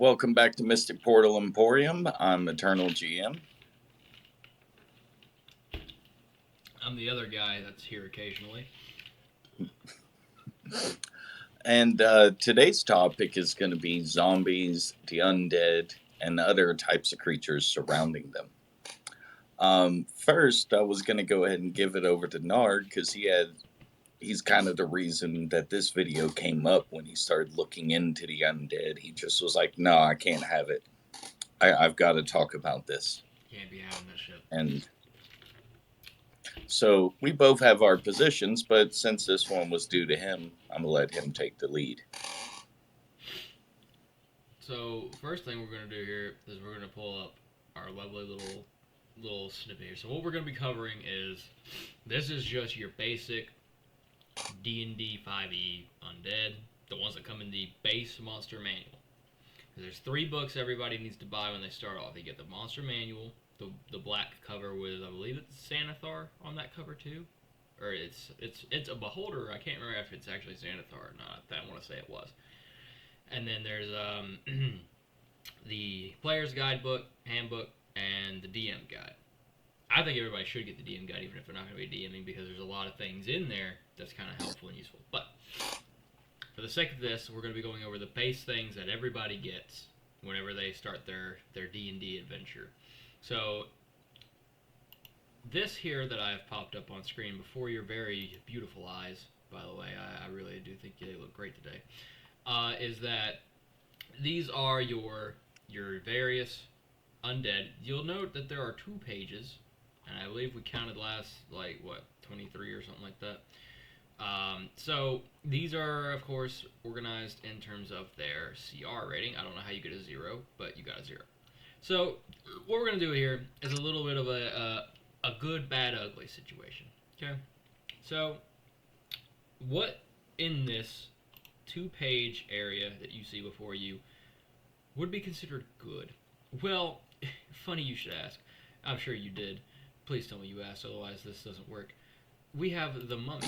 Welcome back to Mystic Portal Emporium. I'm Eternal GM. I'm the other guy that's here occasionally. And today's topic is going to be zombies, the undead, and other types of creatures surrounding them. First, I was going to go ahead and give it over to Nard because he's kind of the reason that this video came up when he started looking into the undead. He just was like, no, I can't have it. I've got to talk about this. Can't be having that shit. And so we both have our positions, but since this one was due to him, I'm going to let him take the lead. So first thing we're gonna do here is we're gonna pull up our lovely little snippet here. So what we're gonna be covering is this is just your basic D&D 5e undead, the ones that come in the base monster manual. There's 3 books everybody needs to buy when they start off. You get the monster manual, the black cover with, I believe it's Xanathar on that cover too, or it's a beholder. I can't remember if it's actually Xanathar or not. I want to say it was. And then there's the player's guidebook, handbook, and the DM guide. I think everybody should get the DM guide, even if they're not going to be DMing, because there's a lot of things in there that's kind of helpful and useful. But for the sake of this, we're going to be going over the base things that everybody gets whenever they start their D&D adventure. So this here that I've popped up on screen before your very beautiful eyes, by the way, I really do think they look great today, is that these are your various undead. You'll note that there are 2 pages, and I believe we counted last, 23 or something like that. So these are, of course, organized in terms of their CR rating. I don't know how you get a 0, but you got a 0. So what we're going to do here is a little bit of a good, bad, ugly situation. Okay? So what in this 2-page area that you see before you would be considered good? Well, funny you should ask. I'm sure you did. Please tell me you asked, otherwise this doesn't work. We have the Mummy.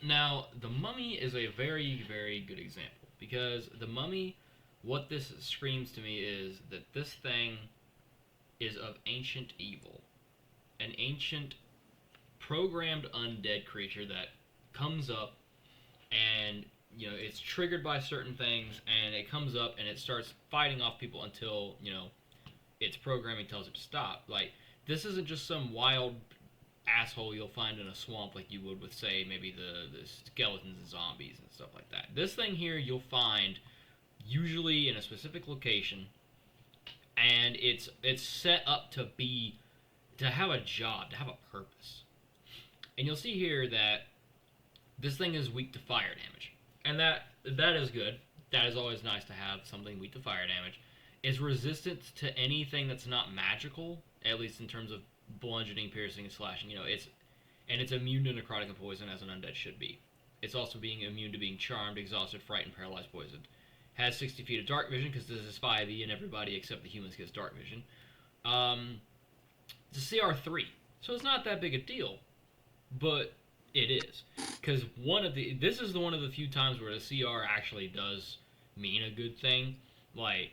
Now, the Mummy is a very, very good example, because the Mummy, what this screams to me is that this thing is of ancient evil. An ancient programmed undead creature that comes up and it's triggered by certain things, and it comes up and it starts fighting off people until its programming tells it to stop. Like, this isn't just some wild asshole you'll find in a swamp like you would with, say, maybe the skeletons and zombies and stuff like that. This thing here you'll find usually in a specific location, and it's set up to have a job, to have a purpose. And you'll see here that this thing is weak to fire damage. And that is good. That is always nice to have something weak to fire damage. It's resistant to anything that's not magical, at least in terms of bludgeoning, piercing, and slashing. It's immune to necrotic and poison, as an undead should be. It's also being immune to being charmed, exhausted, frightened, paralyzed, poisoned. Has 60 feet of dark vision, because this is 5e and everybody except the humans gets dark vision. It's a CR3, so it's not that big a deal, but it is, because this is one of the few times where the CR actually does mean a good thing. Like,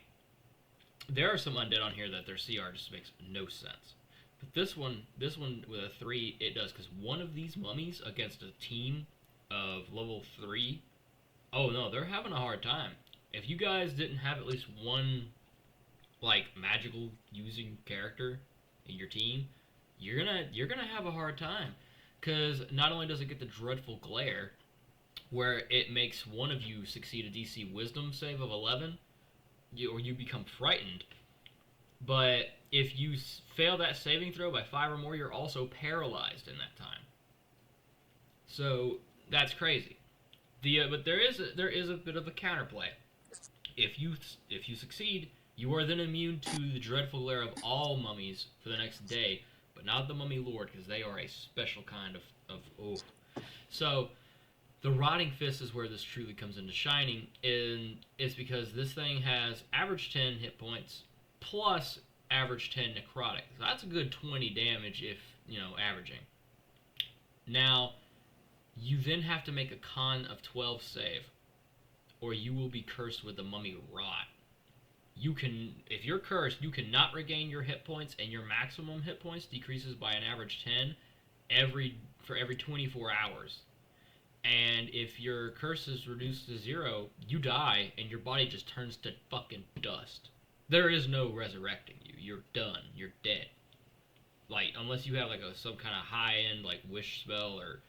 there are some undead on here that their CR just makes no sense, but this one with a 3, it does, because one of these mummies against a team of level 3, oh no, they're having a hard time. If you guys didn't have at least one magical using character in your team, you're gonna have a hard time. Because not only does it get the dreadful glare, where it makes one of you succeed a DC Wisdom save of 11, or you become frightened, but if you fail that saving throw by 5 or more, you're also paralyzed in that time. So that's crazy. But there is a bit of a counterplay. If you succeed, you are then immune to the dreadful glare of all mummies for the next day, but not the Mummy Lord, because they are a special kind of So, the Rotting Fist is where this truly comes into shining, and it's because this thing has average 10 hit points, plus average 10 necrotic. So that's a good 20 damage if, averaging. Now, you then have to make a con of 12 save. or you will be cursed with the mummy rot. You can, if you're cursed, you cannot regain your hit points, and your maximum hit points decreases by an average 10 every 24 hours. And if your curse is reduced to 0, you die and your body just turns to fucking dust. There is no resurrecting you. You're done. You're dead. Like, unless you have like some kind of high end like wish spell, or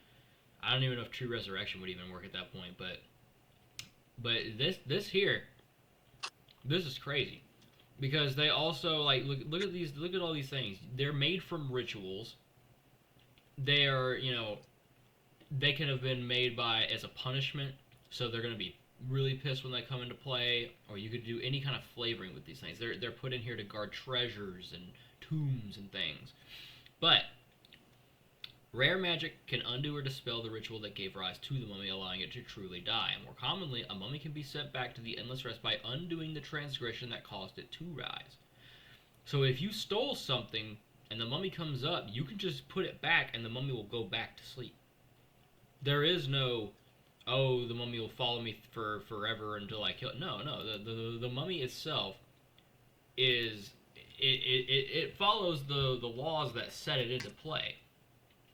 I don't even know if true resurrection would even work at that point. But this here, this is crazy because they also like look at all these things. They're made from rituals. They are, they can have been made by as a punishment, so they're going to be really pissed when they come into play. Or you could do any kind of flavoring with these things. They're put in here to guard treasures and tombs and things. But rare magic can undo or dispel the ritual that gave rise to the mummy, allowing it to truly die. And more commonly, a mummy can be sent back to the endless rest by undoing the transgression that caused it to rise. So if you stole something and the mummy comes up, you can just put it back and the mummy will go back to sleep. There is no, oh, the mummy will follow me for forever until I kill it. No, no. The mummy itself is it follows the laws that set it into play.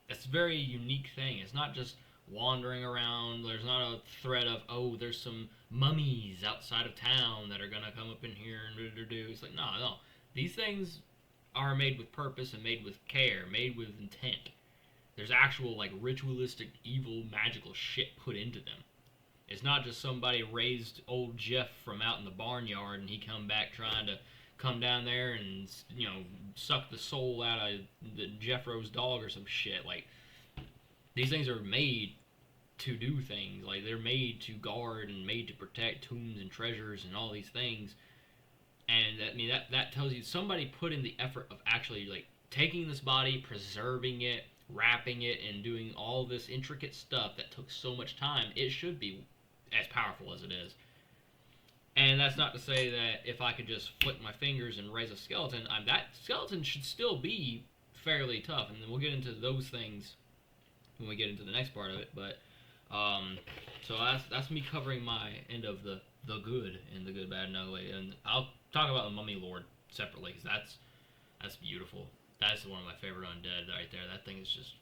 It's a very unique thing. It's not just wandering around. There's not a threat of, oh, there's some mummies outside of town that are gonna come up in here and do. It's like, no, no. These things are made with purpose and made with care, made with intent. There's actual like ritualistic, evil, magical shit put into them. It's not just somebody raised old Jeff from out in the barnyard and he come back trying to come down there and suck the soul out of the Jeffro's dog or some shit. Like, these things are made to do things. Like, they're made to guard and made to protect tombs and treasures and all these things. And I mean that tells you somebody put in the effort of actually like taking this body, preserving it, wrapping it, and doing all this intricate stuff that took so much time. It should be as powerful as it is. And that's not to say that if I could just flick my fingers and raise a skeleton, that skeleton should still be fairly tough. And then we'll get into those things when we get into the next part of it. But so that's me covering my end of the good and the good, bad, and ugly. And I'll talk about the Mummy Lord separately because that's beautiful. That's one of my favorite undead right there. That thing is just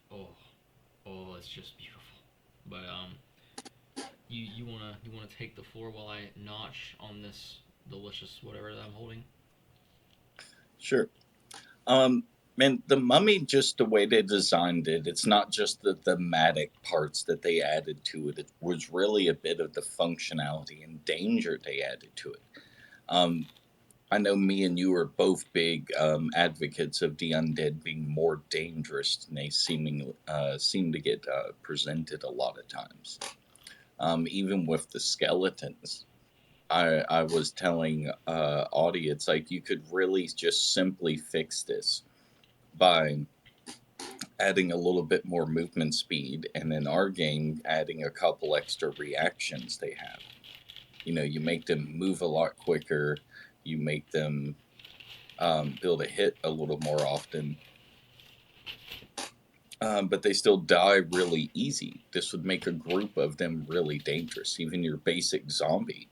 it's just beautiful. But you wanna take the floor while I notch on this delicious whatever that I'm holding? Sure. Um, Man, the mummy, just the way they designed it, it's not just the thematic parts that they added to it. It was really a bit of the functionality and danger they added to it. Um, I know me and you are both big advocates of the undead being more dangerous than they seem to get presented a lot of times. Even with the skeletons, I was telling audience like you could really just simply fix this by adding a little bit more movement speed, and in our game, adding a couple extra reactions they have. You make them move a lot quicker. You make them be able to hit a little more often, but they still die really easy. This would make a group of them really dangerous. Even your basic zombie,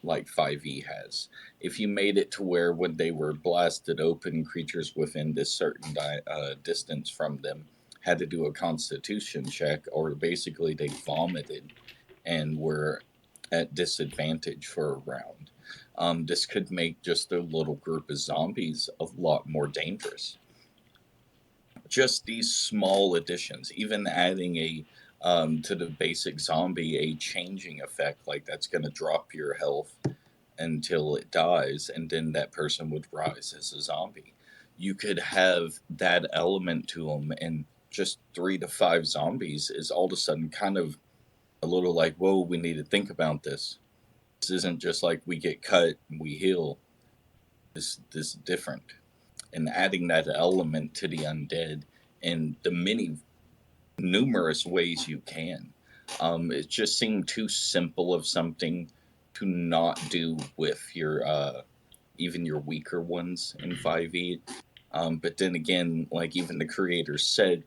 like 5e has. If you made it to where when they were blasted open, creatures within this certain distance from them had to do a constitution check, or basically they vomited and were at disadvantage for a round. This could make just a little group of zombies a lot more dangerous. Just these small additions, even adding a to the basic zombie a changing effect, like that's going to drop your health until it dies, and then that person would rise as a zombie. You could have that element to them, and just 3 to 5 zombies is all of a sudden kind of a little like, whoa, we need to think about this. This isn't just like we get cut and we heal. This is different. And adding that element to the undead in the many numerous ways you can. It just seemed too simple of something to not do with your even your weaker ones in 5e. But then again, like even the creators said,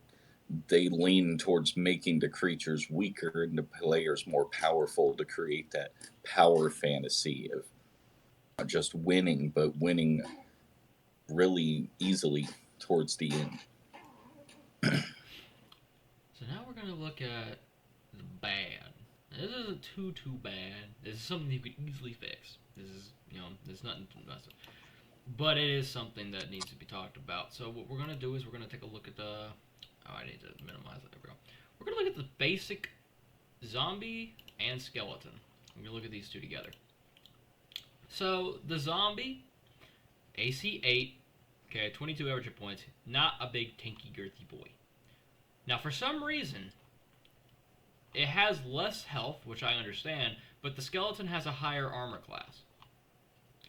they lean towards making the creatures weaker and the players more powerful to create that power fantasy of not just winning, but winning really easily towards the end. So now we're gonna look at the bad. Now, this isn't too bad. This is something you could easily fix. This is there's nothing to mess with. But it is something that needs to be talked about. So what we're gonna do is we're gonna take a look at the. Oh, I need to minimize it. There we go. We're gonna look at the basic zombie and skeleton. We're gonna look at these two together. So the zombie, AC 8, okay, 22 average hit points. Not a big tanky girthy boy. Now for some reason, it has less health, which I understand, but the skeleton has a higher armor class.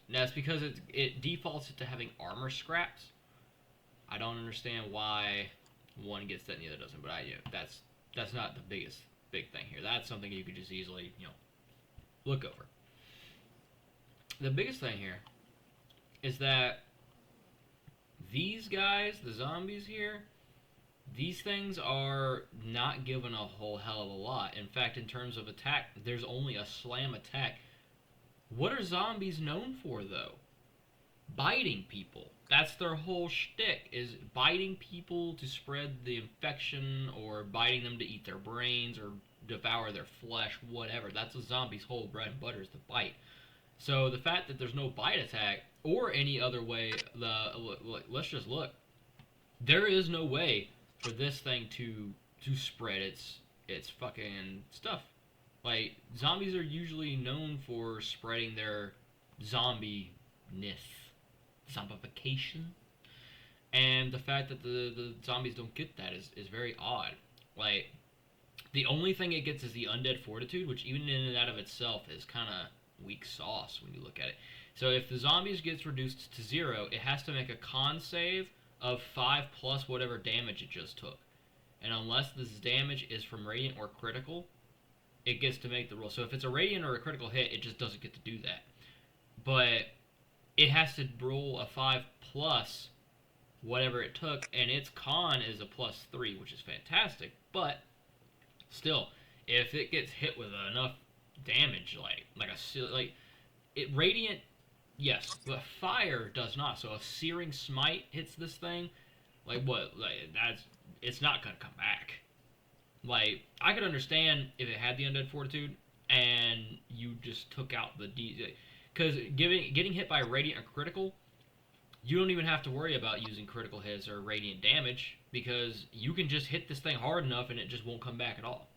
Now it's because it defaults it to having armor scraps. I don't understand why one gets that and the other doesn't, but that's not the big thing here. That's something you could just easily look over. The biggest thing here is that these guys, the zombies here, these things are not given a whole hell of a lot. In fact, in terms of attack, there's only a slam attack. What are zombies known for, though? Biting people. That's their whole shtick, is biting people to spread the infection, or biting them to eat their brains, or devour their flesh, whatever. That's a zombie's whole bread and butter, is the bite. So the fact that there's no bite attack, or any other way, let's just look. There is no way for this thing to spread its fucking stuff. Like, zombies are usually known for spreading their zombie-ness, zombification, and the fact that the zombies don't get that is very odd. Like, the only thing it gets is the undead fortitude, which even in and out of itself is kind of weak sauce when you look at it. So if the zombies gets reduced to 0, it has to make a con save of 5 plus whatever damage it just took. And unless this damage is from radiant or critical, it gets to make the roll. So if it's a radiant or a critical hit, it just doesn't get to do that. But it has to roll a 5 plus whatever it took, and its con is a plus 3, which is fantastic. But still, if it gets hit with enough damage, like it radiant, yes, but fire does not. So a searing smite hits this thing, like what? Like that's it's not gonna come back. Like, I could understand if it had the undead fortitude and you just took out the D, because getting hit by radiant or critical, you don't even have to worry about using critical hits or radiant damage, because you can just hit this thing hard enough and it just won't come back at all.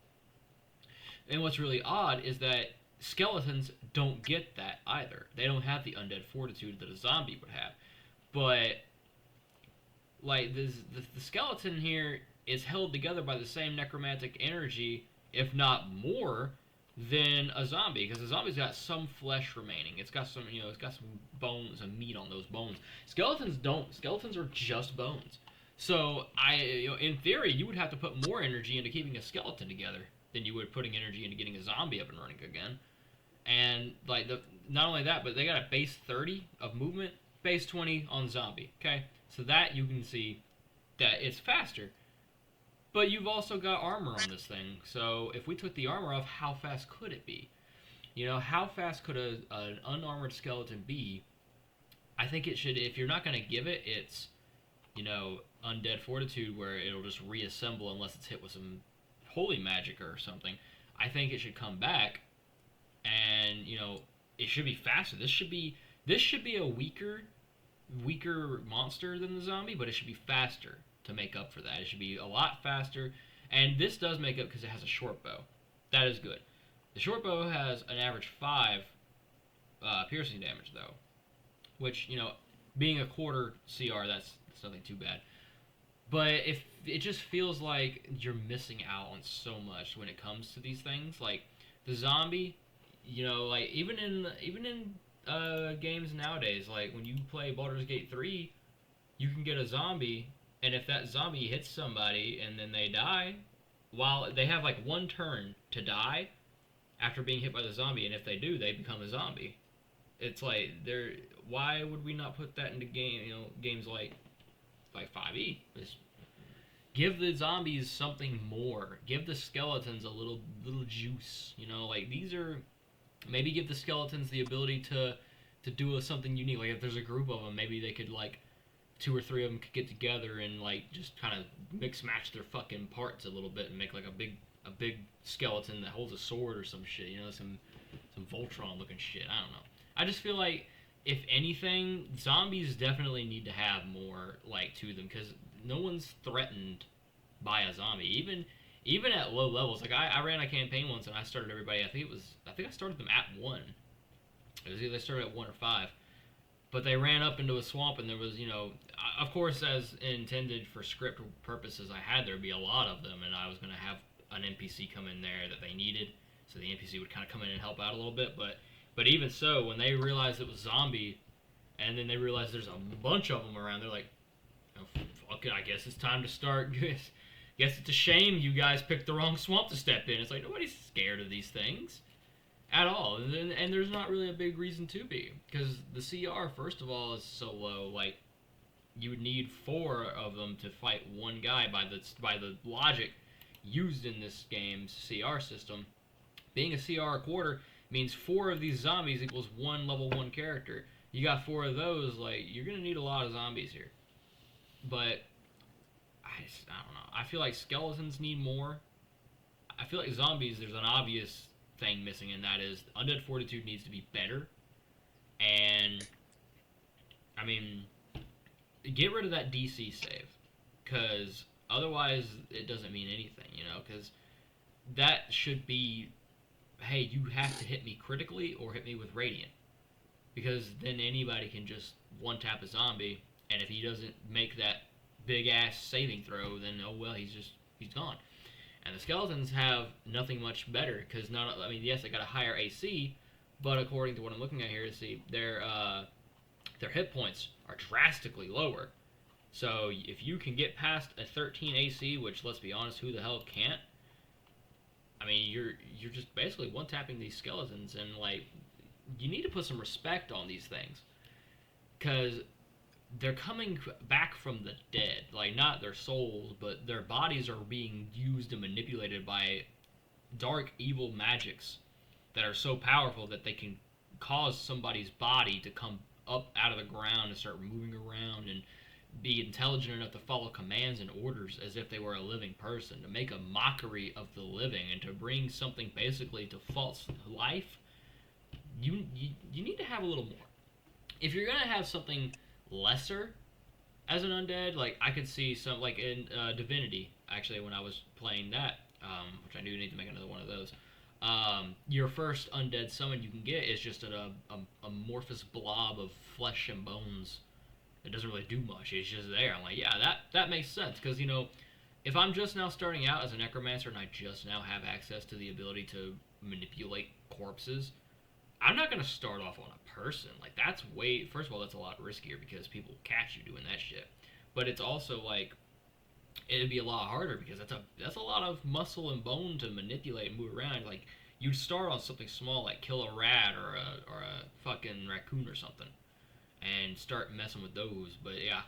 And what's really odd is that skeletons don't get that either. They don't have the undead fortitude that a zombie would have. But like the skeleton here is held together by the same necromantic energy, if not more, than a zombie, because a zombie's got some flesh remaining. It's got some, it's got some bones and meat on those bones. Skeletons don't. Skeletons are just bones. So in theory, you would have to put more energy into keeping a skeleton together than you would putting energy into getting a zombie up and running again. And like not only that, but they got a base 30 of movement, base 20 on zombie. Okay, so that you can see that it's faster. But you've also got armor on this thing. So if we took the armor off, how fast could it be? How fast could an unarmored skeleton be? I think it should, if you're not going to give it its, undead fortitude, where it'll just reassemble unless it's hit with some holy magic or something. I think it should come back, and it should be faster. This should be a weaker monster than the zombie, but it should be faster to make up for that. It should be a lot faster, and this does make up because it has a short bow. That is good. The short bow has an average 5 piercing damage, though, which, being a quarter CR, that's nothing too bad. But if it just feels like you're missing out on so much when it comes to these things, like the zombie, like even in games nowadays, like when you play Baldur's Gate 3, you can get a zombie, and if that zombie hits somebody and then they die, while they have like one turn to die after being hit by the zombie, and if they do, they become a zombie. It's like why would we not put that into games like 5e? Give the zombies something more. Give the skeletons a little juice. You know, like these are maybe give the skeletons the ability to do something unique. Like if there's a group of them, maybe they could like two or three of them could get together and like just kind of mix match their fucking parts a little bit and make like a big skeleton that holds a sword or some shit. You know, some Voltron looking shit. I don't know. I just feel like if anything, zombies definitely need to have more like to them because no one's threatened by a zombie. Even at low levels, like I ran a campaign once and I started everybody. I think I started them at one. It was either they started at 1 or 5, but they ran up into a swamp and there was of course as intended for script purposes, I had there be a lot of them and I was going to have an NPC come in there that they needed, so the NPC would kind of come in and help out a little bit. But even so, when they realized it was zombie and then they realized there's a bunch of them around, they're like, oh, fuck it, I guess it's time to start. Guess it's a shame you guys picked the wrong swamp to step in. It's like nobody's scared of these things at all, and there's not really a big reason to be because the CR first of all is so low. Like you would need 4 of them to fight one guy by the logic used in this game's CR system. Being a CR a quarter means 4 of these zombies equals one level 1 character. You got 4 of those, like you're gonna need a lot of zombies here. But I don't know. I feel like skeletons need more. I feel like zombies. There's an obvious thing missing, and that is Undead Fortitude needs to be better. And I mean, get rid of that DC save, because otherwise it doesn't mean anything. You know, because that should be, hey, you have to hit me critically or hit me with radiant, because then anybody can just one tap a zombie, and if he doesn't make that big ass saving throw, then oh well, he's gone. And the skeletons have nothing much better because not. I mean, yes, they got a higher AC, but according to what I'm looking at here, to see their hit points are drastically lower. So if you can get past a 13 AC, which let's be honest, who the hell can't? I mean, you're just basically one tapping these skeletons, and like you need to put some respect on these things because they're coming back from the dead. Like not their souls, but their bodies are being used and manipulated by dark evil magics that are so powerful that they can cause somebody's body to come up out of the ground and start moving around and be intelligent enough to follow commands and orders as if they were a living person, to make a mockery of the living and to bring something basically to false life. You need to have a little more. If you're gonna have something lesser as an undead, like I could see some like in Divinity actually when I was playing that, which I do need to make another one of those. Your first undead summon you can get is just a amorphous blob of flesh and bones. It doesn't really do much. It's just there. I'm like, yeah, that makes sense because if I'm just now starting out as a necromancer and I just now have access to the ability to manipulate corpses, I'm not gonna start off on a person. Like that's way first of all that's a lot riskier because people catch you doing that shit. But it's also like it'd be a lot harder because that's a lot of muscle and bone to manipulate and move around. Like you'd start on something small like kill a rat or a fucking raccoon or something and start messing with those. But yeah,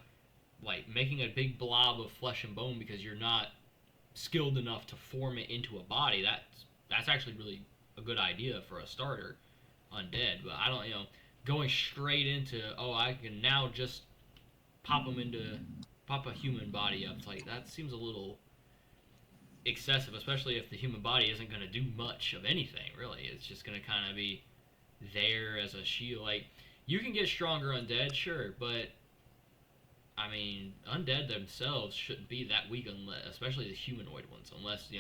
like making a big blob of flesh and bone because you're not skilled enough to form it into a body. That's actually really a good idea for a starter undead. But I don't, going straight into I can now just pop a human body up. It's like that seems a little excessive, especially if the human body isn't going to do much of anything. Really, it's just going to kind of be there as a shield. Like you can get stronger undead, sure, but I mean, undead themselves shouldn't be that weak, unless, especially the humanoid ones. Unless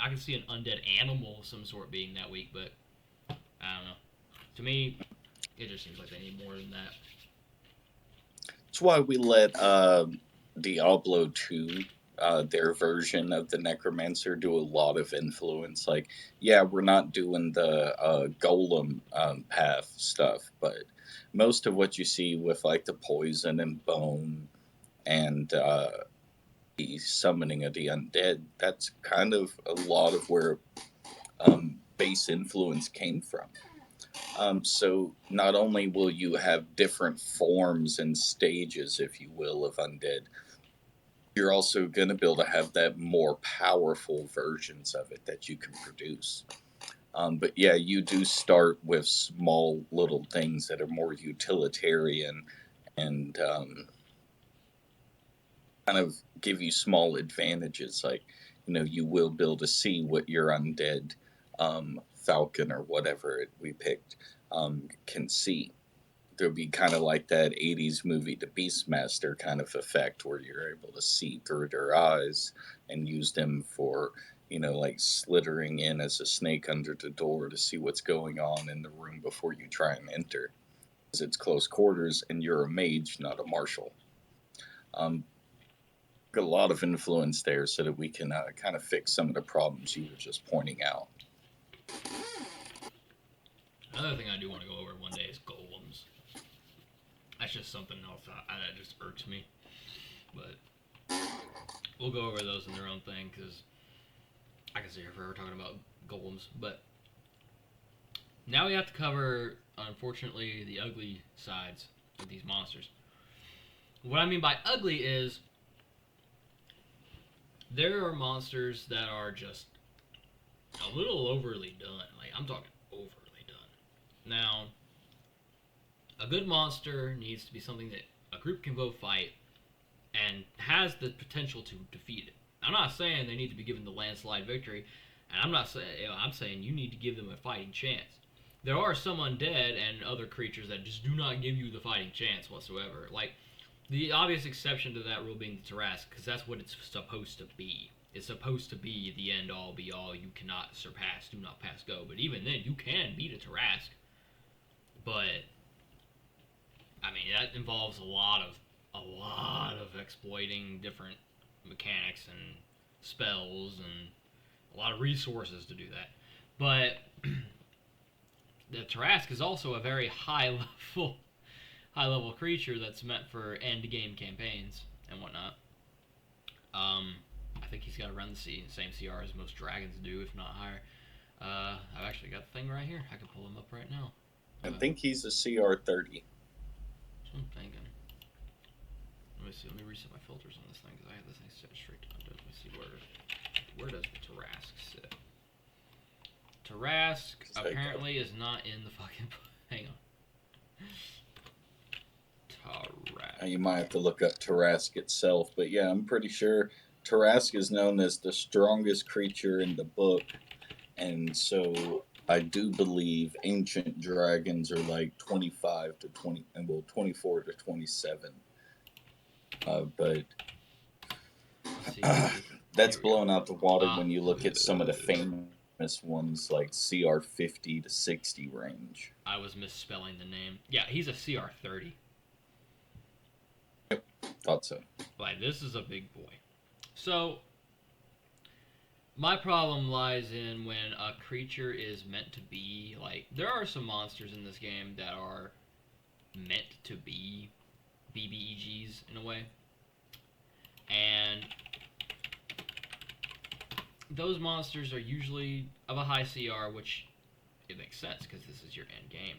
I can see an undead animal of some sort being that weak, but I don't know. To me, it just seems like they need more than that. That's why we let Diablo 2, their version of the Necromancer, do a lot of influence. Like, yeah, we're not doing the golem path stuff, but most of what you see with like the poison and bone and the summoning of the undead, that's kind of a lot of where base influence came from. So not only will you have different forms and stages, if you will, of undead, you're also going to be able to have that more powerful versions of it that you can produce. But yeah, you do start with small little things that are more utilitarian and kind of give you small advantages. Like, you will be able to see what your undead falcon or whatever we picked can see. There'll be kind of like that 80s movie, The Beastmaster kind of effect, where you're able to see through their eyes and use them for, like slithering in as a snake under the door to see what's going on in the room before you try and enter. Because it's close quarters and you're a mage, not a marshal. Um, a lot of influence there so that we can kind of fix some of the problems you were just pointing out. Another thing I do want to go over one day is golems. That's just something else that just irks me. But we'll go over those in their own thing because I can sit here forever talking about golems. But now we have to cover, unfortunately, the ugly sides of these monsters. What I mean by ugly is there are monsters that are just a little overly done. Like, I'm talking overly done. Now, a good monster needs to be something that a group can go fight and has the potential to defeat it. I'm not saying they need to be given the landslide victory, and I'm saying you need to give them a fighting chance. There are some undead and other creatures that just do not give you the fighting chance whatsoever. Like the obvious exception to that rule being the Tarrasque, because that's what it's supposed to be. It's supposed to be the end all be all. You cannot surpass, do not pass go. But even then, you can beat a Tarrasque. But I mean, that involves a lot of exploiting different mechanics and spells and a lot of resources to do that. But the Tarrasque is also a very high level creature that's meant for end game campaigns and whatnot. I think he's got around the same CR as most dragons do, if not higher. I've actually got the thing right here. I can pull him up right now. I think he's a CR 30. So I'm thinking. Let me see. Let me reset my filters on this thing because I have this thing set straight to Undead. Let me see where does the Tarrasque sit. Tarrasque apparently is not in the fucking. Hang on. Tarrasque. You might have to look up Tarrasque itself, but yeah, I'm pretty sure Tarrasque is known as the strongest creature in the book, and so I do believe ancient dragons are like 25 to 20, well, 24 to 27. But that's blown out the water when you look at some of the famous ones like CR 50 to 60 range. I was misspelling the name. Yeah, he's a CR 30. Yep, thought so. Like, this is a big boy. So, my problem lies in when a creature is meant to be, like, there are some monsters in this game that are meant to be BBEGs in a way. And those monsters are usually of a high CR, which it makes sense because this is your end game.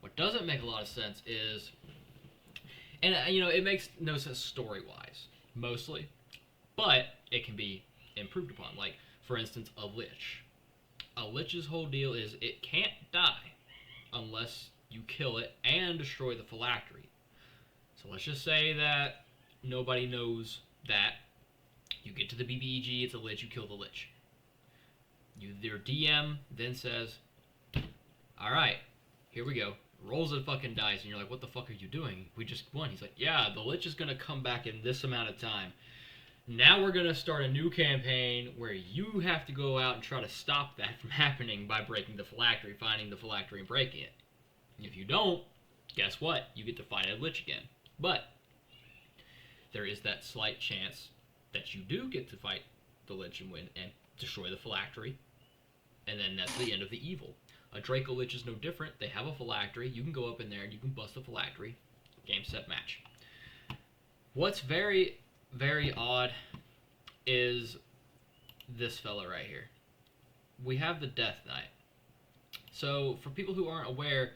What doesn't make a lot of sense is, and it makes no sense story-wise, mostly, but it can be improved upon. Like, for instance, a lich. A lich's whole deal is it can't die unless you kill it and destroy the phylactery. So let's just say that nobody knows that. You get to the BBEG, it's a lich, you kill the lich. Your DM then says, alright, here we go. Rolls the fucking dice, and you're like, what the fuck are you doing? We just won. He's like, yeah, the lich is going to come back in this amount of time. Now we're going to start a new campaign where you have to go out and try to stop that from happening by breaking the phylactery, finding the phylactery, and breaking it. If you don't, guess what? You get to fight a lich again. But there is that slight chance that you do get to fight the lich and win and destroy the phylactery, and then that's the end of the evil. A Draco Lich is no different. They have a phylactery. You can go up in there and you can bust the phylactery. Game, set, match. What's very, very odd is this fella right here. We have the Death Knight. So, for people who aren't aware,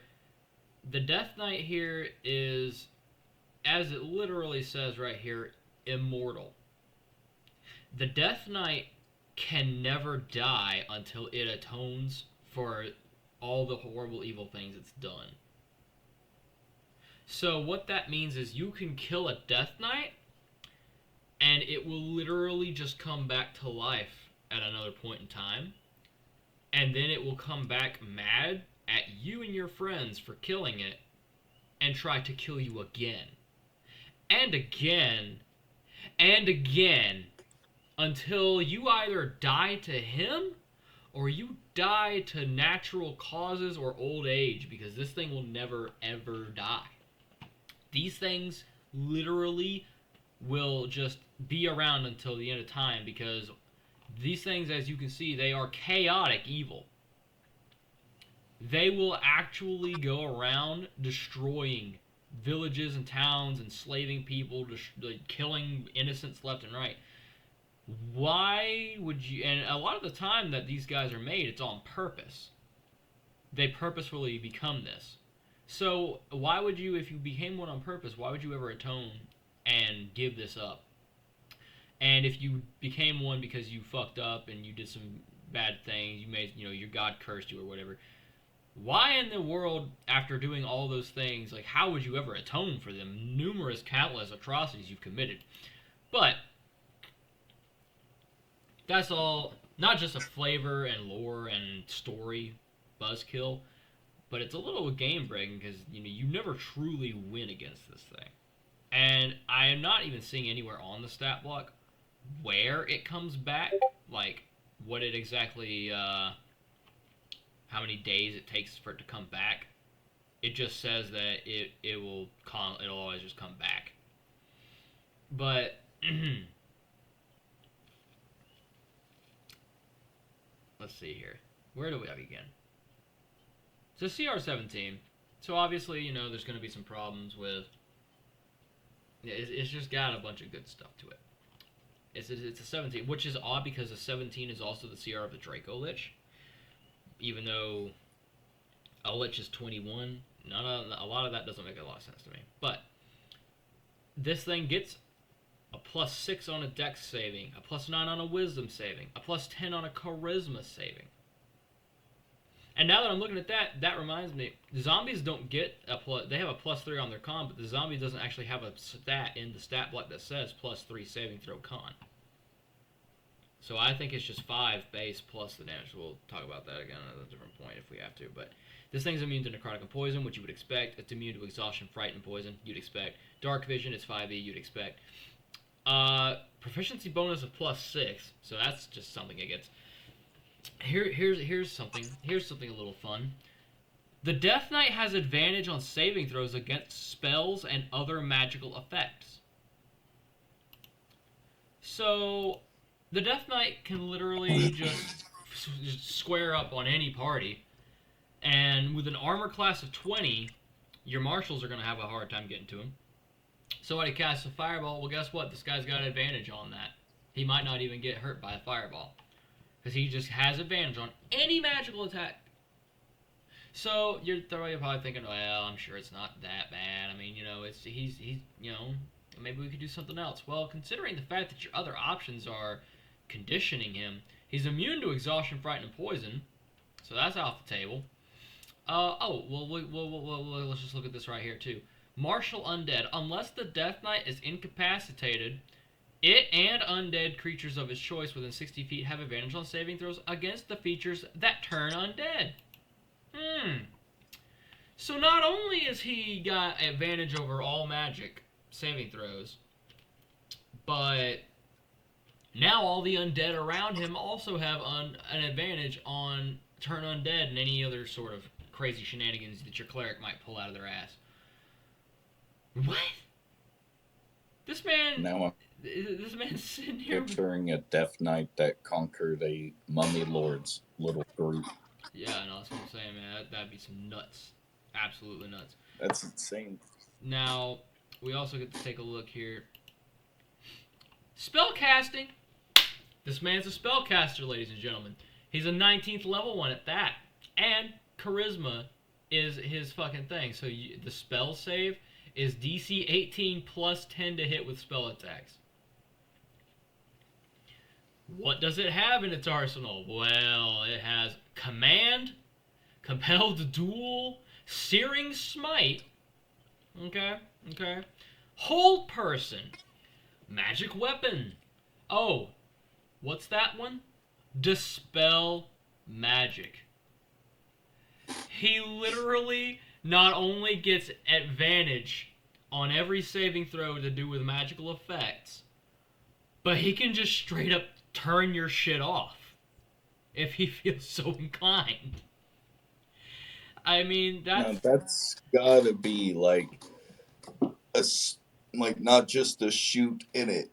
the Death Knight here is, as it literally says right here, immortal. The Death Knight can never die until it atones for all the horrible evil things it's done. So what that means is you can kill a Death Knight and it will literally just come back to life at another point in time. And then it will come back mad at you and your friends for killing it and try to kill you again. And again. And again. Until you either die to him or you die to natural causes or old age, because this thing will never ever die. These things literally will just be around until the end of time, because these things, as you can see, they are chaotic evil. They will actually go around destroying villages and towns, enslaving people, killing innocents left and right. Why would you? And a lot of the time that these guys are made, it's on purpose. They purposefully become this. So why would you, if you became one on purpose, why would you ever atone and give this up? And if you became one because you fucked up and you did some bad things, you made, your God cursed you or whatever, why in the world, after doing all those things, like, how would you ever atone for them numerous, countless atrocities you've committed? But that's all not just a flavor and lore and story buzzkill, but it's a little game breaking because you never truly win against this thing. And I am not even seeing anywhere on the stat block where it comes back, like what it exactly, how many days it takes for it to come back. It just says that it'll always just come back. But let's see here. Where do we begin? So CR17. So obviously, there's going to be some problems with. It's just got a bunch of good stuff to it. It's a 17, which is odd because the 17 is also the CR of the Draco Lich. Even though a Lich is 21, a lot of that doesn't make a lot of sense to me. But this thing gets a +6 on a Dex saving, a +9 on a Wisdom saving, a +10 on a Charisma saving. And now that I'm looking at that, that reminds me, the zombies don't get they have a +3 on their con, but the zombie doesn't actually have a stat in the stat block that says +3 saving throw con. So I think it's just 5 base plus the damage. We'll talk about that again at a different point if we have to. But this thing's immune to necrotic and poison, which you would expect. It's immune to exhaustion, fright, and poison. You'd expect. Dark vision, it's 5e. You'd expect. Proficiency bonus of +6. So that's just something it gets. Here's something a little fun. The Death Knight has advantage on saving throws against spells and other magical effects. So the Death Knight can literally just square up on any party, and with an armor class of 20, your marshals are going to have a hard time getting to him. Somebody casts a fireball, well guess what? This guy's got advantage on that. He might not even get hurt by a fireball, because he just has advantage on any magical attack. So you're probably thinking, well, I'm sure it's not that bad. I mean, he's maybe we could do something else. Well, considering the fact that your other options are conditioning him, he's immune to exhaustion, fright, and poison, so that's off the table. Let's just look at this right here too. Martial Undead. Unless the Death Knight is incapacitated, it and undead creatures of his choice within 60 feet have advantage on saving throws against the features that turn undead. So not only has he got advantage over all magic saving throws, but now all the undead around him also have an advantage on turn undead and any other sort of crazy shenanigans that your cleric might pull out of their ass. What? This man's sitting here picturing a Death Knight that conquered a Mummy Lord's little group. Yeah, no, that's what I'm saying, man. That'd be some nuts. Absolutely nuts. That's insane. Now, we also get to take a look here. Spellcasting. This man's a spellcaster, ladies and gentlemen. He's a 19th level one at that. And Charisma is his fucking thing. So the spell save is DC 18 plus 10 to hit with spell attacks. What does it have in its arsenal? Well, it has Command, Compelled Duel, Searing Smite. Okay, okay. Hold Person, Magic Weapon. Oh, what's that one? Dispel Magic. He literally not only gets advantage on every saving throw to do with magical effects, but he can just straight up turn your shit off if he feels so inclined. I mean, Now that's that's gotta be like a like not just a shoot in it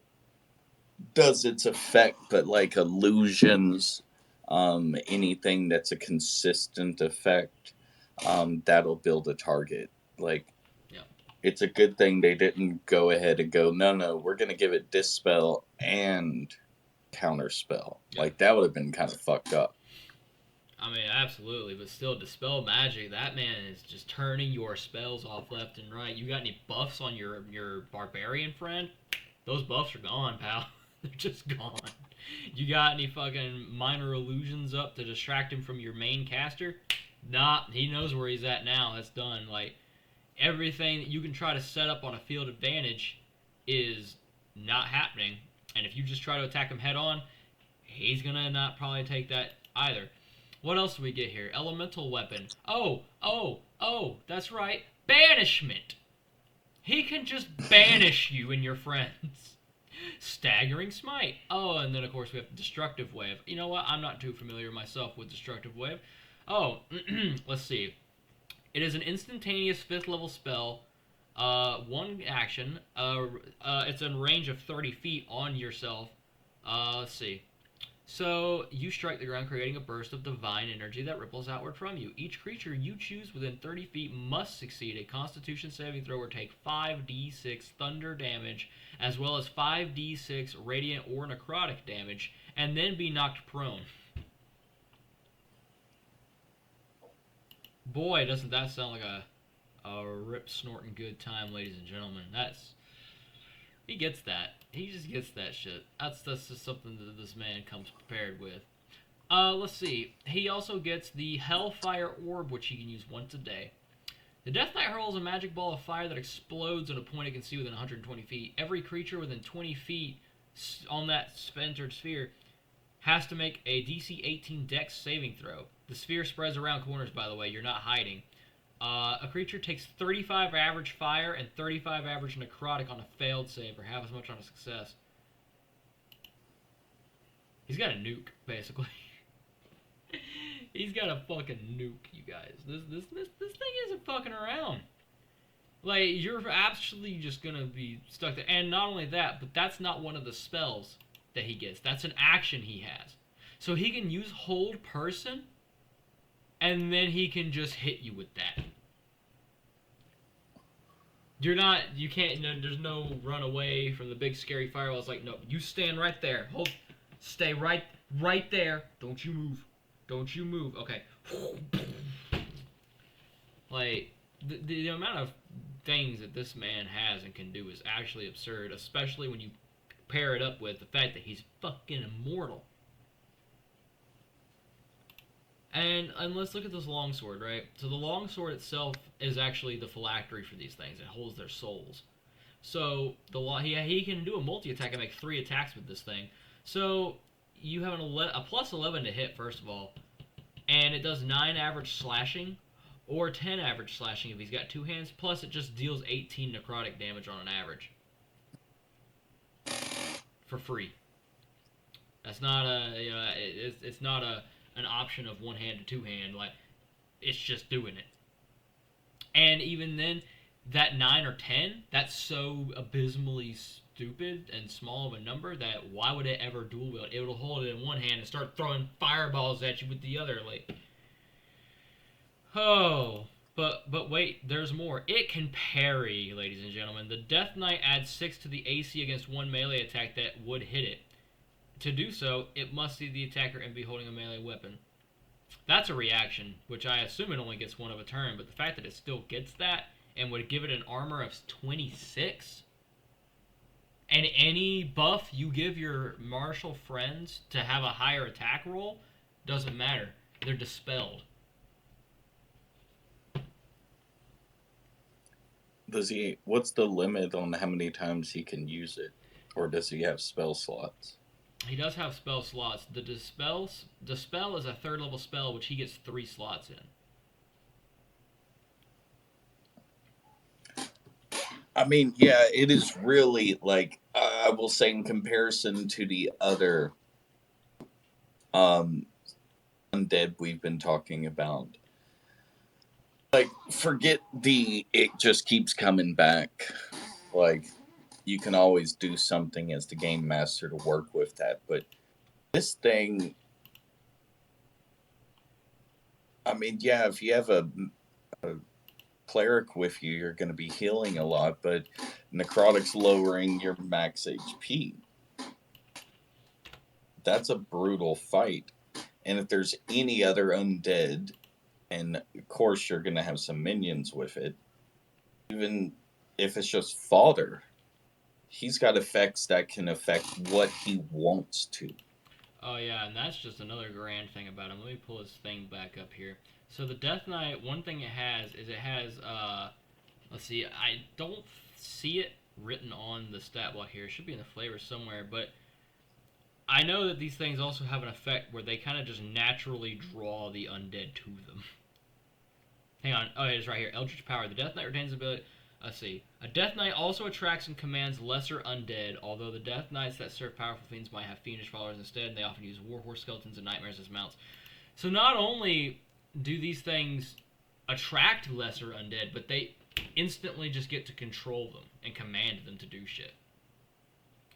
does its effect, but like illusions, anything that's a consistent effect, that'll build a target. Like yeah, it's a good thing they didn't go ahead and go, no, no, we're gonna give it dispel and counterspell. yeah. Like that would have been kind of fucked up. I mean, absolutely, but still, dispel magic. That man is just turning your spells off left and right. You got any buffs on your barbarian friend? Those buffs are gone, pal. They're just gone. You got any fucking minor illusions up to distract him from your main caster? Nah, he knows where he's at now. That's done. Like everything that you can try to set up on a field advantage is not happening. And if you just try to attack him head on, he's gonna not probably take that either. What else do we get here? Elemental weapon. Oh, that's right. Banishment. He can just banish you and your friends. Staggering Smite. Oh, and then of course we have Destructive Wave. You know what? I'm not too familiar myself with Destructive Wave. Oh, let's see. It is an instantaneous 5th level spell. One action. It's in range of 30 feet on yourself. Let's see. So, you strike the ground, creating a burst of divine energy that ripples outward from you. Each creature you choose within 30 feet must succeed a Constitution saving throw or take 5d6 thunder damage, as well as 5d6 radiant or necrotic damage, and then be knocked prone. Boy, doesn't that sound like a rip snorting good time, ladies and gentlemen. He gets that. He just gets that shit. That's just something that this man comes prepared with. Let's see. He also gets the Hellfire Orb, which he can use once a day. The Death Knight hurls a magic ball of fire that explodes at a point it can see within 120 feet. Every creature within 20 feet on that centered sphere has to make a DC 18 Dex saving throw. The sphere spreads around corners, by the way. You're not hiding. A creature takes 35 average fire and 35 average necrotic on a failed save, or half as much on a success. He's got a nuke, basically. He's got a fucking nuke, you guys. This thing isn't fucking around. Like, you're absolutely just gonna be stuck there. And not only that, but that's not one of the spells that he gets. That's an action he has. So he can use Hold Person, and then he can just hit you with that. You can't, there's no run away from the big scary firewall. It's like, no, you stand right there. Stay right there. Don't you move. Don't you move. Okay. Like, the amount of things that this man has and can do is actually absurd, especially when you pair it up with the fact that he's fucking immortal. And let's look at this longsword, right? So the longsword itself is actually the phylactery for these things. It holds their souls. So he can do a multi-attack and make 3 attacks with this thing. So you have a plus 11 to hit, first of all. And it does 9 average slashing, or 10 average slashing if he's got 2 hands. Plus it just deals 18 necrotic damage on an average. For free. That's not it's not an option of 1 hand to 2 hand. Like, it's just doing it. And even then, that 9 or 10, that's so abysmally stupid and small of a number that why would it ever dual wield? It will hold it in 1 hand and start throwing fireballs at you with the other. Like, oh, but wait, there's more. It can parry, ladies and gentlemen. The Death Knight adds 6 to the AC against 1 melee attack that would hit it. To do so, it must see the attacker and be holding a melee weapon. That's a reaction, which I assume it only gets 1 of a turn, but the fact that it still gets that and would give it an armor of 26 And any buff you give your martial friends to have a higher attack roll doesn't matter. They're dispelled. Does he? What's the limit on how many times he can use it, or does he have spell slots? He does have spell slots. The dispel is a third level spell, which he gets 3 slots in. I mean, yeah, it is really like I will say in comparison to the other um undead we've been talking about. Like, forget the it just keeps coming back. Like, you can always do something as the game master to work with that, but this thing, I mean, yeah, if you have a cleric with you, you're going to be healing a lot, but necrotic's lowering your max HP. That's a brutal fight. And if there's any other undead, and of course you're going to have some minions with it, even if it's just fodder, he's got effects that can affect what he wants to. Oh yeah, and that's just another grand thing about him. Let me pull his thing back up here. So the Death Knight, one thing it has is it has let's see, I don't see it written on the stat block here. It should be in the flavor somewhere, but I know that these things also have an effect where they kind of just naturally draw the undead to them. Hang on. Oh, it is right here. Eldritch Power. The Death Knight retains the ability. Let's see. A Death Knight also attracts and commands lesser undead, although the Death Knights that serve powerful fiends might have fiendish followers instead. They often use warhorse skeletons and nightmares as mounts. So not only do these things attract lesser undead, but they instantly just get to control them and command them to do shit.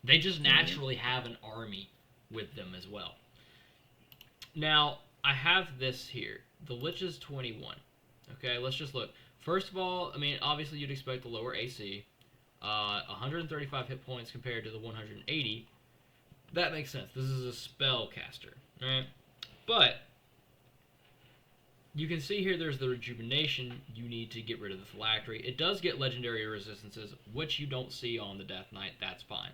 They just naturally have an army with them as well. Now, I have this here. The Lich is 21. Okay, let's just look. First of all, I mean, obviously you'd expect a lower AC. 135 hit points compared to the 180. That makes sense. This is a spellcaster, right? But you can see here there's the rejuvenation. You need to get rid of the phylactery. It does get legendary resistances, which you don't see on the Death Knight. That's fine.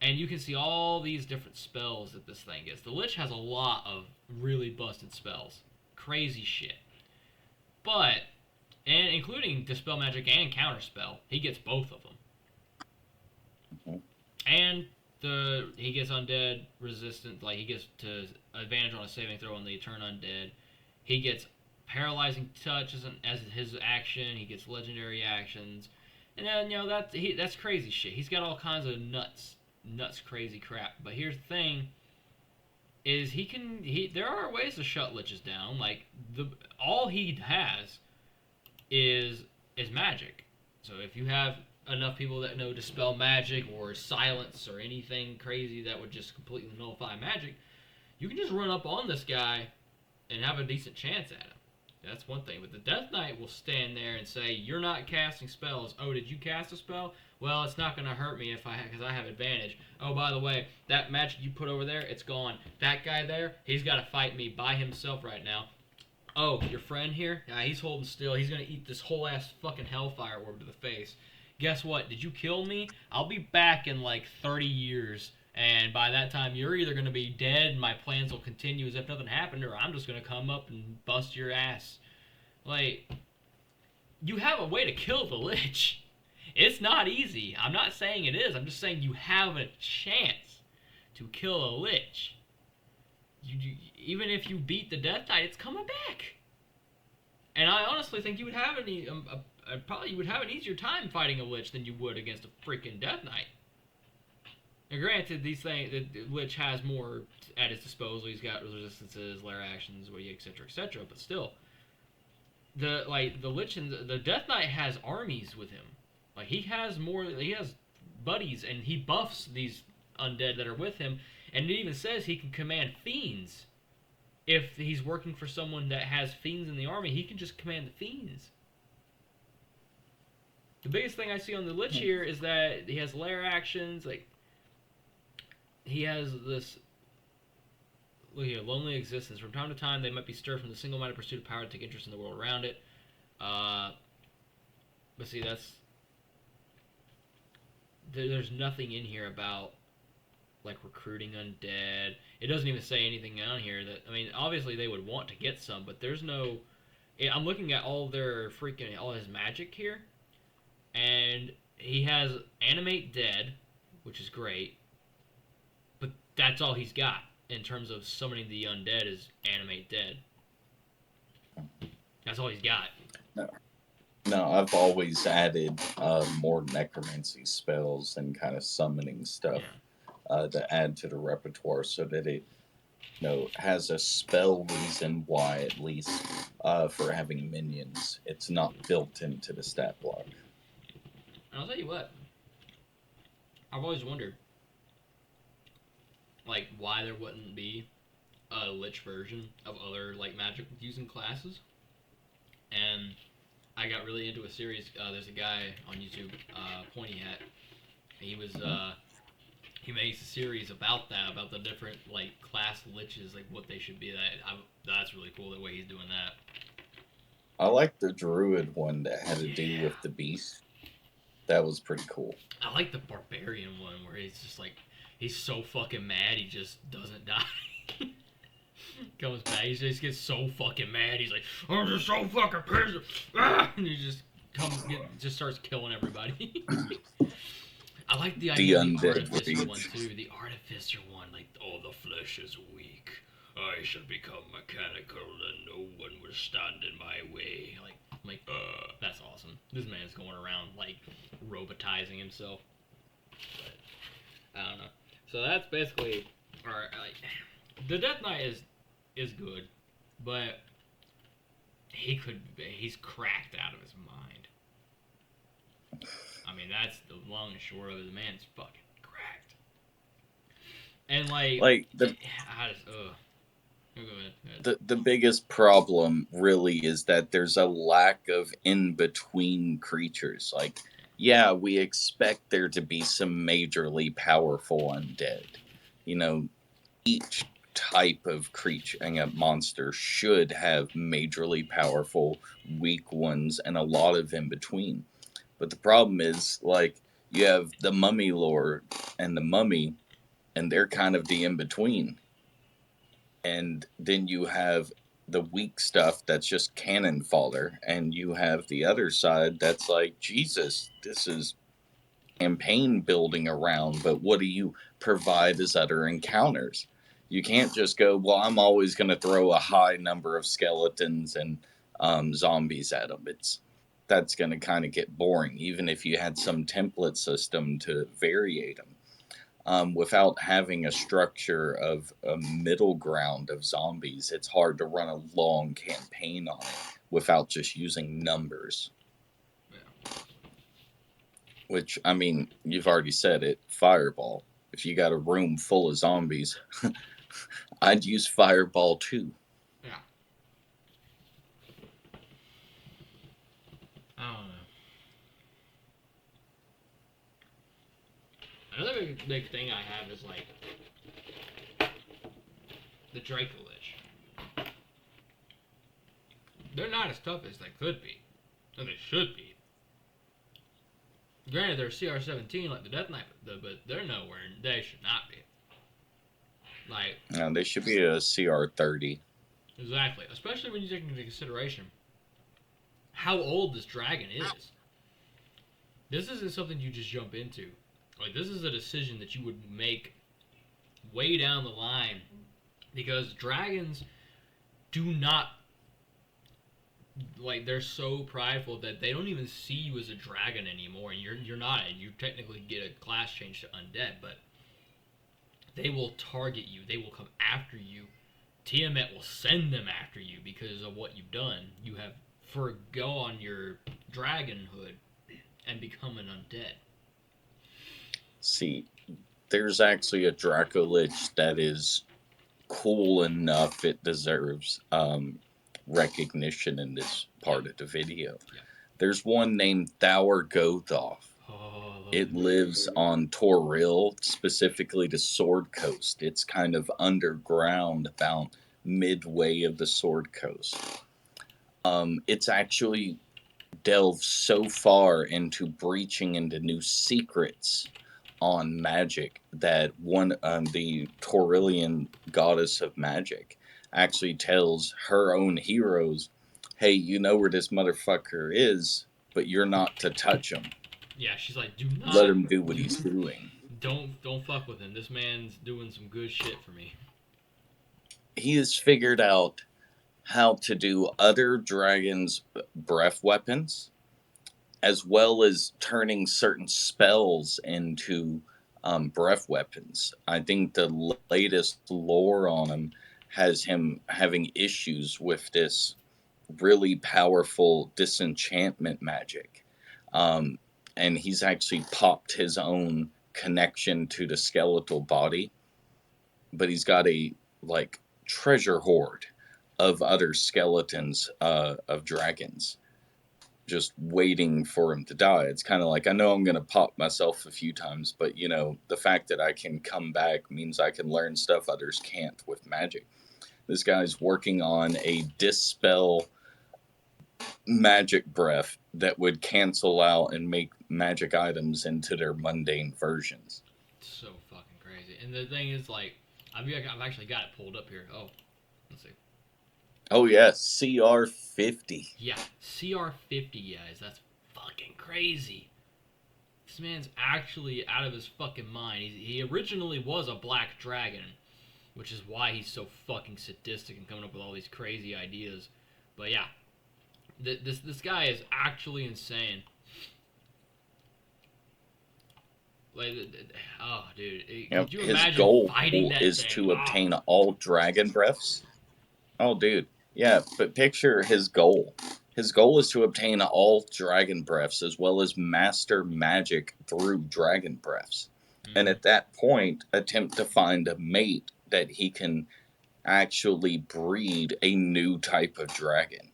And you can see all these different spells that this thing gets. The Lich has a lot of really busted spells. Crazy shit. But, and including Dispel Magic and Counterspell, he gets both of them. Mm-hmm. And he gets Undead resistant, like he gets to advantage on a saving throw when they turn undead. He gets Paralyzing Touch as his action. He gets legendary actions. And then, that's crazy shit. He's got all kinds of nuts crazy crap. But here's the thing is there are ways to shut liches down. Like all he has is magic. So if you have enough people that know dispel magic or silence or anything crazy that would just completely nullify magic, you can just run up on this guy and have a decent chance at him. That's one thing. But the Death Knight will stand there and say, "You're not casting spells. Oh, did you cast a spell? Well, it's not going to hurt me because I have advantage. Oh, by the way, that magic you put over there, it's gone. That guy there, he's got to fight me by himself right now. Oh, your friend here? Yeah, he's holding still. He's going to eat this whole ass fucking hellfire orb to the face. Guess what? Did you kill me? I'll be back in like 30 years. And by that time, you're either going to be dead and my plans will continue as if nothing happened, or I'm just going to come up and bust your ass." Like, you have a way to kill the Lich. It's not easy. I'm not saying it is. I'm just saying you have a chance to kill a Lich. Even if you beat the Death Knight, it's coming back. And I honestly think you would have probably you would have an easier time fighting a Lich than you would against a freaking Death Knight. Now, granted, the Lich has more at his disposal. He's got resistances, lair actions, etc., etc. But still, the Lich and the Death Knight has armies with him. Like he has buddies, and he buffs these undead that are with him. And it even says he can command fiends. If he's working for someone that has fiends in the army, he can just command the fiends. The biggest thing I see on the Lich here is that he has lair actions. Like he has this. Look here, lonely existence. From time to time, they might be stirred from the single-minded pursuit of power to take interest in the world around it. But see, there's nothing in here about like recruiting undead. It doesn't even say anything on here that I mean, obviously they would want to get some, but there's no. I'm looking at all his magic here, and he has animate dead, which is great, but that's all he's got in terms of summoning the undead is animate dead. That's all he's got. No, no, I've always added more necromancy spells and kind of summoning stuff Yeah. to add to the repertoire so that it has a spell reason why at least for having minions. It's not built into the stat block. And I'll tell you what, I've always wondered, like, why there wouldn't be a lich version of other like magic using classes. And I got really into a series. There's a guy on YouTube, Pointy Hat. He was he makes a series about that, about the different like class liches, like what they should be. That's really cool the way he's doing that. I like the druid one that had to do Yeah, with the beast. That was pretty cool. I like the barbarian one where he's just like he's so fucking mad he just doesn't die. Comes back, he just gets so fucking mad. He's like, I'm just so fucking pissed, and he just starts killing everybody. I like the The idea of the undead artificer one rage. too. The artificer one, like, oh, the flesh is weak. I shall become mechanical, and no one will stand in my way. That's awesome. This man's going around like robotizing himself. But I don't know. So that's basically, or like, the Death Knight is good, but he's cracked out of his mind. I mean, that's the long and short of it. The man's fucking cracked. And like, Like I just, ugh. Go ahead. Go ahead. the biggest problem really is that there's a lack of in between creatures. Like, yeah, we expect there to be some majorly powerful undead. You know, each type of creature and a monster should have majorly powerful, weak ones, and a lot of in between. But the problem is, like, you have the mummy lord and the mummy, and they're kind of the in between. And then you have the weak stuff that's just cannon fodder, and you have the other side that's like, Jesus, this is campaign building around, but what do you provide as other encounters? You can't just go, well, I'm always going to throw a high number of skeletons and zombies at them. That's going to kind of get boring, even if you had some template system to variate them. Without having a structure of a middle ground of zombies, it's hard to run a long campaign on it without just using numbers. Yeah. Which, I mean, you've already said it, Fireball. If you got a room full of zombies, I'd use Fireball too. Yeah. I don't know. Another big thing I have is like the Dracolich. They're not as tough as they could be, or they should be. Granted, they're CR17 like the Death Knight, but they're nowhere. They should not be. Like, They should be a CR30. exactly. Especially when you take into consideration how old this dragon is. This isn't something you just jump into. Like, this is a decision that you would make way down the line because dragons do not, like, they're so prideful that they don't even see you as a dragon anymore. And you're not. You technically get a class change to undead, but they will target you. They will come after you. Tiamat will send them after you because of what you've done. You have forgone your dragonhood and become an undead. See, there's actually a Dracolich that is cool enough it deserves recognition in this part Yeah. of the video. Yeah. There's one named Thauer Gothoth. Oh, I love It him. lives on Toril, specifically the Sword Coast. It's kind of underground, about midway of the Sword Coast. It's actually delve so far into breaching into new secrets on magic that one the Taurillian goddess of magic actually tells her own heroes, "Hey, you know where this motherfucker is, but you're not to touch him. Yeah, she's like, Let him do what he's doing." don't fuck with him. This man's doing some good shit for me. He has figured out how to do other dragons' breath weapons, as well as turning certain spells into breath weapons. I think the latest lore on him has him having issues with this really powerful disenchantment magic. Um, and he's actually popped his own connection to the skeletal body, but he's got a like treasure hoard of other skeletons of dragons just waiting for him to die. It's kind of like, I know I'm going to pop myself a few times, but the fact that I can come back means I can learn stuff others can't with magic. This guy's working on a dispel magic breath that would cancel out and make magic items into their mundane versions. So fucking crazy. And the thing is, like, I've actually got it pulled up here. Oh, let's see. Oh, yeah, CR50. Yeah, CR50, guys. That's fucking crazy. This man's actually out of his fucking mind. He originally was a black dragon, which is why he's so fucking sadistic and coming up with all these crazy ideas. But yeah, this guy is actually insane. Like, oh, dude, could you His imagine goal fighting that is thing? to obtain all dragon breaths. Oh, dude. Yeah, but picture his goal. His goal is to obtain all dragon breaths as well as master magic through dragon breaths. And Mm. at that point, attempt to find a mate that he can actually breed a new type of dragon.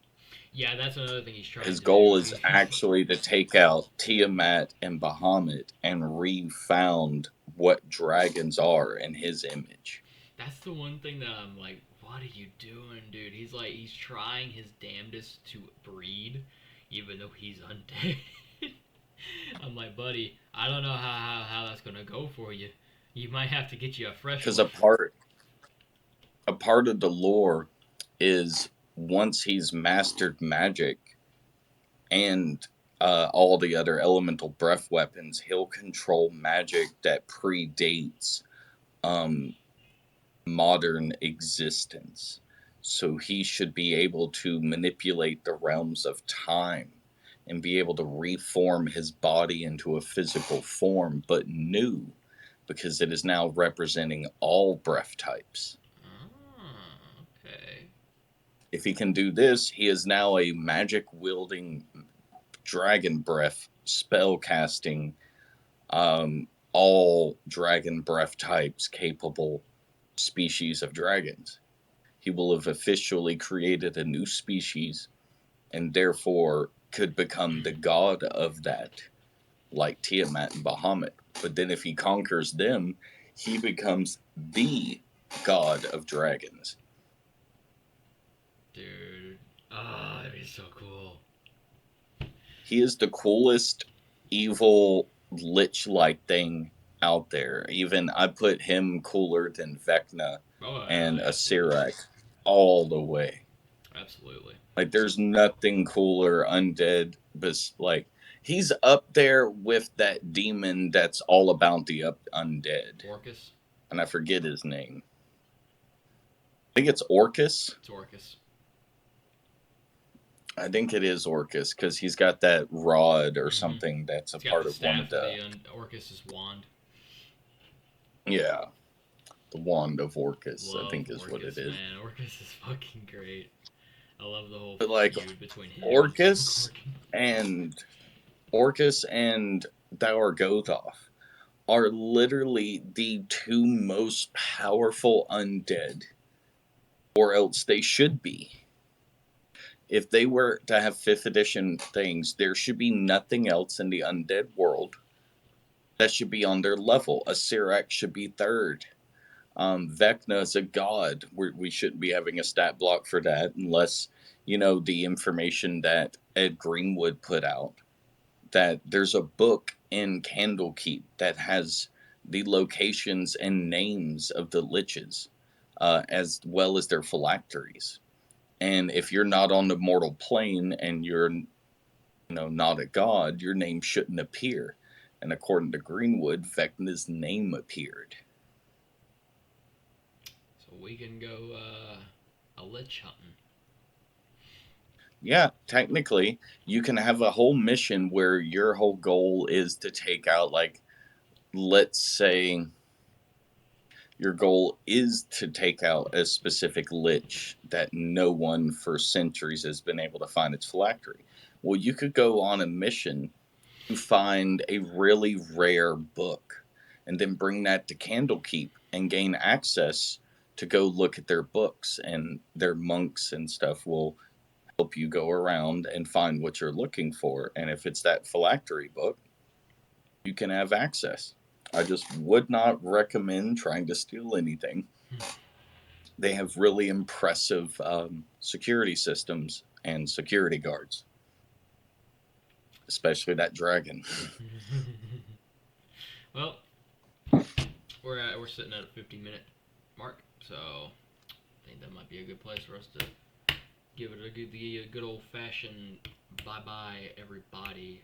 Yeah, that's another thing he's trying His to do. goal is actually to take out Tiamat and Bahamut and refound what dragons are in his image. That's the one thing that I'm like, what are you doing, dude? He's trying his damnedest to breed, even though he's undead. I'm like, buddy, I don't know how that's gonna go for you. You might have to get you a fresh Because one. a part of the lore is once he's mastered magic and all the other elemental breath weapons, he'll control magic that predates um, modern existence. So he should be able to manipulate the realms of time and be able to reform his body into a physical form, but new, because it is now representing all breath types. Oh, okay. If he can do this, he is now a magic wielding dragon breath spell casting all dragon breath types capable species of dragons. He will have officially created a new species and therefore could become the god of that, like Tiamat and Bahamut. But then if he conquers them, he becomes the god of dragons. Dude. Oh, that'd be so cool. He is the coolest evil lich like thing out there. Even I put him cooler than Vecna Oh, and a absolutely. Sirac all the way. Absolutely. Like So, there's nothing cooler undead, but like he's up there with that demon that's all about the undead. Orcus? And I forget his name. I think it's Orcus. It's Orcus. I think it is Orcus because he's got that rod or Mm-hmm. something that's a He's got part the of one staff of of the. the Orcus's wand. Yeah, the wand of Orcus, I Love think is what it Orcus, is. man. Orcus is fucking great. I love the whole But like feud between him and Orcus Demogorgon. and Orcus and Daurgothoth are literally the two most powerful undead, or else they should be. If they were to have 5th edition things, there should be nothing else in the undead world that should be on their level. A Sirac should be 3rd. Vecna is a god. We shouldn't be having a stat block for that unless the information that Ed Greenwood put out, that there's a book in Candlekeep that has the locations and names of the liches, as well as their phylacteries. And if you're not on the mortal plane and you're, not a god, your name shouldn't appear. And according to Greenwood, Vecna's name appeared. So we can go a lich hunting. Yeah, technically, you can have a whole mission where your whole goal is to take out, like, let's say your goal is to take out a specific lich that no one for centuries has been able to find its phylactery. Well, you could go on a mission to find a really rare book and then bring that to Candlekeep and gain access to go look at their books, and their monks and stuff will help you go around and find what you're looking for. And if it's that phylactery book, you can have access. I just would not recommend trying to steal anything. They have really impressive security systems and security guards, especially that dragon. Well, we're sitting at a 50-minute mark, so I think that might be a good place for us to give it a good old fashioned bye bye everybody.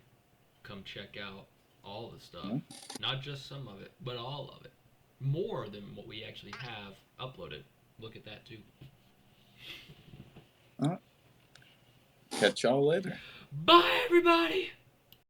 Come check out all the stuff, Yeah. not just some of it, but all of it. More than what we actually have uploaded. Look at that too. All right. Catch y'all later. Bye everybody.